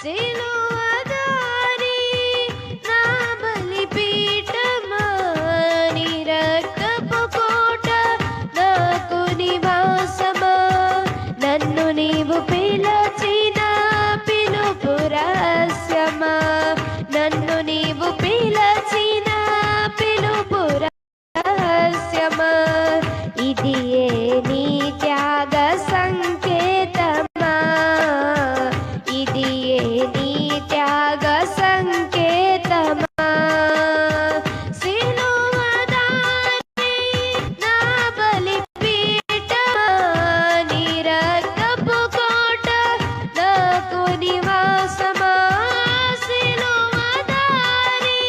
సిలువదారి నా బలిపీఠమా, నీ రక్తపు కోట నాకు నివాసమా, నన్ను నీవు పిలచిన పిలుపు రహస్యమా, నన్ను నీవు పిలచిన పిలుపు రహస్యమా, ఇది నీ త్యాగ సంకేతమా, ఇది నీ త్యాగ సంకేతమా. సిలువదారి నా బలిపీఠమా, నీ రక్తపు కోట నాకు నివాసమా, సిలువదారి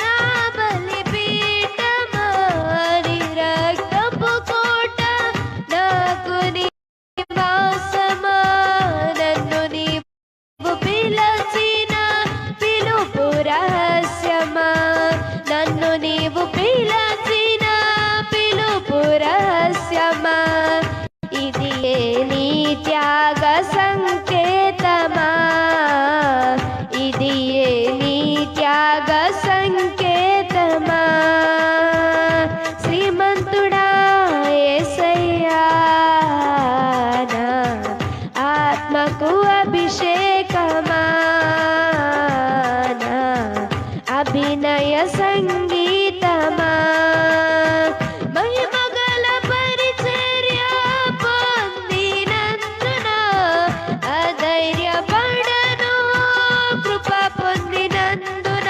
నా బలిపీఠమా, నీ రక్తపు కోట నాకు నివాసమా, నన్ను నీవు పిలచిన పిలుపు రహస్యమా, నన్ను నీవు పిలచిన పిలుపు రహస్యమా, ఇది నీ త్యాగ సంకేతమా, ఇది నీ త్యాగ సంకేతమా. శ్రీమంతుడా యేసయ్యా, నా ఆత్మకు అభిషేకమా, నా అభినయ సంగీతమా, మహిమగల పరిచర్య పొందినందున అధైర్యపడను, కృప పొందినందున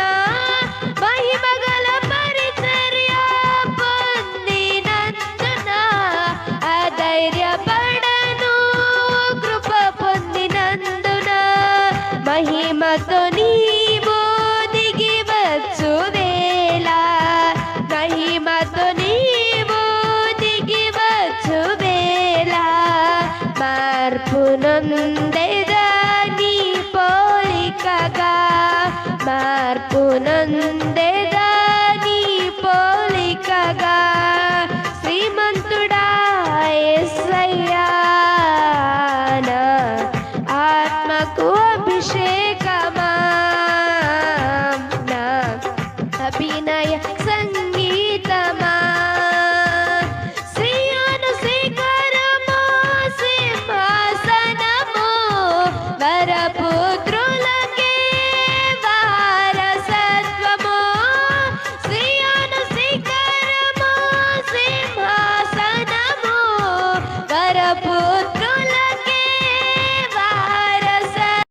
మహిమగల పరిచర్య పొందినందున అధైర్యపడను, కృప పొందినందున మహిమతో నీవు దిగి వచ్చు వేళ, మహిమతో నీవు దిగి వచ్చు వేళ, మార్పు నొందెదా నీ పోలికగా, మార్పు నొందెదా నీ పోలికగా. శ్రీమంతుడా యేసయ్యా, నా ఆత్మకు అభిషేకమా,